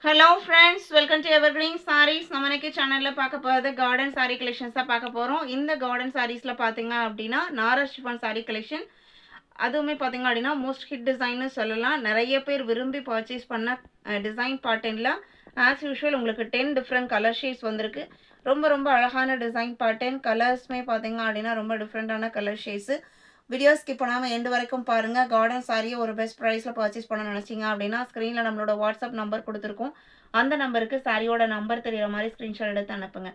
Hello friends, welcome to evergreen sarees. நம்ம இன்னைக்கு சேனலில் பார்க்க போகிறது கார்டன் சாரீ கலெக்ஷன்ஸ் தான் பார்க்க போகிறோம். இந்த கார்டன் சாரீஸில் பார்த்தீங்க அப்படின்னா நாரா ஷிஃபான் சாரீ கலெக்ஷன். அதுவுமே பார்த்தீங்க அப்படின்னா மோஸ்ட் ஹிட் டிசைன்னு சொல்லலாம். நிறைய பேர் விரும்பி பர்ச்சேஸ் பண்ண டிசைன் பேட்டர்னில் ஆஸ் யூஷுவல் உங்களுக்கு 10 டிஃப்ரெண்ட் கலர் ஷேட்ஸ் வந்திருக்கு. ரொம்ப ரொம்ப அழகான டிசைன் பேட்டர்ன். கலர்ஸுமே பார்த்தீங்க அப்படின்னா ரொம்ப டிஃப்ரெண்ட்டான கலர் ஷேட்ஸு. வீடியோ ஸ்கிப் பண்ணாமல் எண்டு வரைக்கும் பாருங்கள். கார்டன் சாரியை ஒரு பெஸ்ட் ப்ரைஸில் பர்ச்சேஸ் பண்ண நினச்சிங்க அப்படின்னா ஸ்க்ரீனில் நம்மளோட வாட்ஸ்அப் நம்பர் கொடுத்துருக்கோம். அந்த நம்பருக்கு சாரியோட நம்பர் தெரிகிற மாதிரி ஸ்க்ரீன்ஷாட் எடுத்து அனுப்புங்க.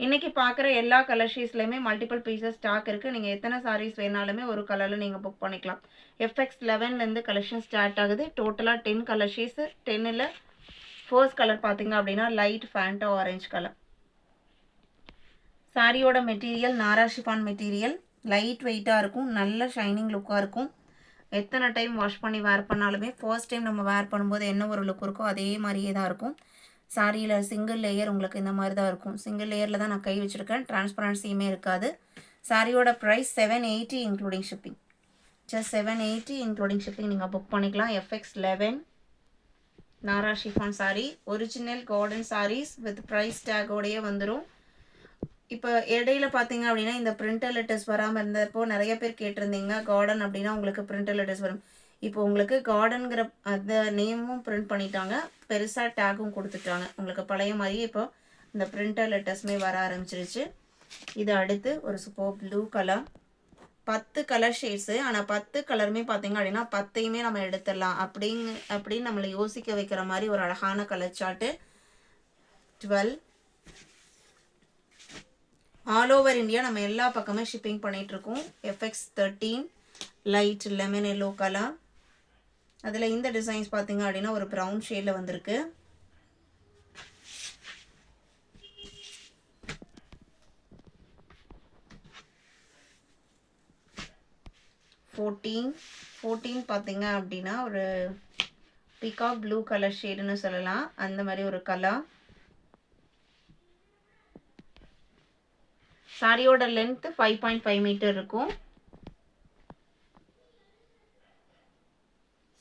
இன்றைக்கி பார்க்குற எல்லா கலர் ஷீட்ஸ்லையுமே மல்டிபிள் பீசஸ் ஸ்டாக் இருக்குது. நீங்கள் எத்தனை சாரீஸ் வேணாலுமே ஒரு கலரில் நீங்கள் புக் பண்ணிக்கலாம். FX 11லேருந்து கலெக்ஷன் ஸ்டார்ட் ஆகுது. டோட்டலாக 10 கலர் ஷீட்ஸு. 10ல் ஃபர்ஸ்ட் கலர் பார்த்தீங்க அப்படின்னா லைட் ஃபேண்டா ஆரஞ்சு கலர். சாரியோட மெட்டீரியல் நாரா ஷிஃபான் மெட்டீரியல். லைட் வெயிட்டாக இருக்கும், நல்ல ஷைனிங் லுக்காக இருக்கும். எத்தனை டைம் வாஷ் பண்ணி வேர் பண்ணாலுமே ஃபர்ஸ்ட் டைம் நம்ம வேர் பண்ணும்போது என்ன ஒரு லுக் இருக்கோ அதே மாதிரியே தான் இருக்கும். சாரியில் சிங்கிள் லேயர் உங்களுக்கு இந்த மாதிரி தான் இருக்கும். சிங்கிள் லேயரில் தான் நான் கை வச்சுருக்கேன். டிரான்ஸ்பரன்சியுமே இருக்காது. சாரியோட price 780 including shipping. Just 780 including shipping நீங்கள் புக் பண்ணிக்கலாம். FX 11 நாரா chiffon sari. Original Garden saris with price டேக்கோடையே வந்துடும். இப்போ இடையில பார்த்தீங்க அப்படின்னா இந்த பிரிண்டர் லெட்டர்ஸ் வராமல் இருந்தப்போ நிறைய பேர் கேட்டிருந்தீங்க கார்டன் அப்படின்னா உங்களுக்கு பிரிண்டர் லெட்டர்ஸ் வரும். இப்போ உங்களுக்கு கார்டனுங்கிற அந்த நேமும் பிரிண்ட் பண்ணிட்டாங்க, பெருசாக டேக்கும் கொடுத்துட்டாங்க. உங்களுக்கு பழைய மாதிரியே இப்போ இந்த பிரிண்டர் லெட்டர்ஸுமே வர ஆரம்பிச்சிருச்சு. இது அடுத்து ஒரு super blue colour. 10 colour shades. ஆனால் 10 கலருமே பார்த்தீங்க அப்படின்னா 10யுமே நம்ம எடுத்துடலாம் அப்படின்னு நம்மளை யோசிக்க வைக்கிற மாதிரி ஒரு அழகான colour chart. 12 all over India நம்ம எல்லா பக்கமே ஷிப்பிங் பண்ணிகிட்ருக்கோம். FX 13 light lemon yellow colour. அதில் இந்த டிசைன்ஸ் பார்த்தீங்க அப்படின்னா ஒரு ப்ரௌன் ஷேடில் வந்திருக்கு. ஃபோர்டீன் பார்த்தீங்க அப்படின்னா ஒரு பீகாக் ப்ளூ கலர் ஷேடுன்னு சொல்லலாம். அந்த மாதிரி ஒரு கலர். சாரியோட லென்த் 5.5 மீட்டர் இருக்கும்.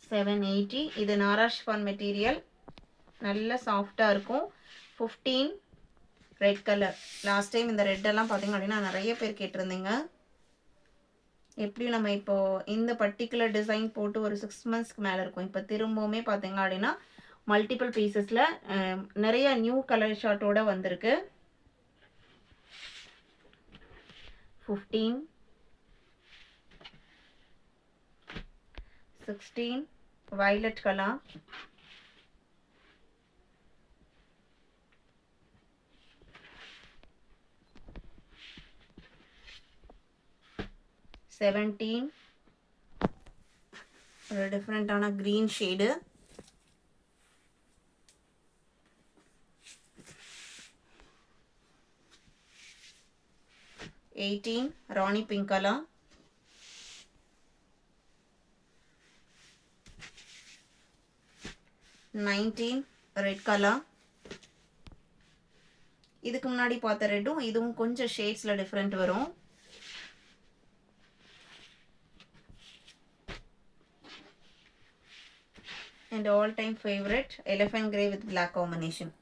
780. இது நாரா ஷிஃபான் மெட்டீரியல். நல்ல சாஃப்டாக இருக்கும். 15 ரெட் கலர். லாஸ்ட் டைம் இந்த ரெட்டெல்லாம் பார்த்தீங்க அப்படின்னா நிறைய பேர் கேட்டிருந்தீங்க. எப்படியும் நம்ம இப்போது இந்த பர்டிகுலர் டிசைன் போட்டு ஒரு 6 மந்த்ஸ்க்கு மேலே இருக்கும். இப்போ திரும்பவுமே பார்த்தீங்க அப்படின்னா மல்டிபிள் பீசஸில் நிறைய நியூ கலர் ஷார்ட்டோடு வந்திருக்கு. 15 16 violet color. 17 ஒரு டிஃப்ரெண்டான green shade. 18 ராணி பிங்க் கலர். 19 red colour. இதுக்கு முன்னாடி பார்த்த ரெட்டும் இதுவும் கொஞ்சம் ஷேட்ஸில் டிஃப்ரெண்ட் வரும். And all time favourite elephant grey with black combination.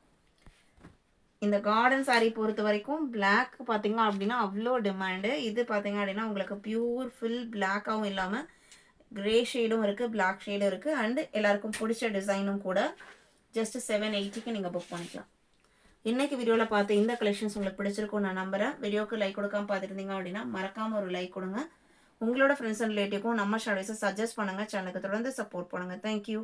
இந்த கார்டன் சாரீ பொறுத்த வரைக்கும் பிளாக் பார்த்தீங்க அப்படின்னா அவ்வளோ டிமாண்டு. இது பார்த்தீங்க அப்படின்னா உங்களுக்கு பியூர் ஃபுல் பிளாக்காகவும் இல்லாமல் கிரே ஷேடும் இருக்குது, பிளாக் ஷேடும் இருக்குது. அண்டு எல்லாருக்கும் பிடிச்ச டிசைனும் கூட. ஜஸ்ட் 780க்கு நீங்கள் புக் பண்ணிக்கலாம். இன்றைக்கி வீடியோவில் பார்த்து இந்த கலெக்ஷன்ஸ் உங்களுக்கு பிடிச்சிருக்கும் நான் நம்புகிறேன். வீடியோக்கு லைக் கொடுக்காமல் பார்த்துருந்தீங்க அப்படின்னா மறக்காமல் ஒரு லைக் கொடுங்க. உங்களோட ஃப்ரெண்ட்ஸ் அண்ட் ரிலேட்டிவ்க்கும் நம்ம சர்வீஸை சஜஸ்ட் பண்ணுங்கள். சேனலுக்கு தொடர்ந்து சப்போர்ட் பண்ணுங்கள். தேங்க்யூ.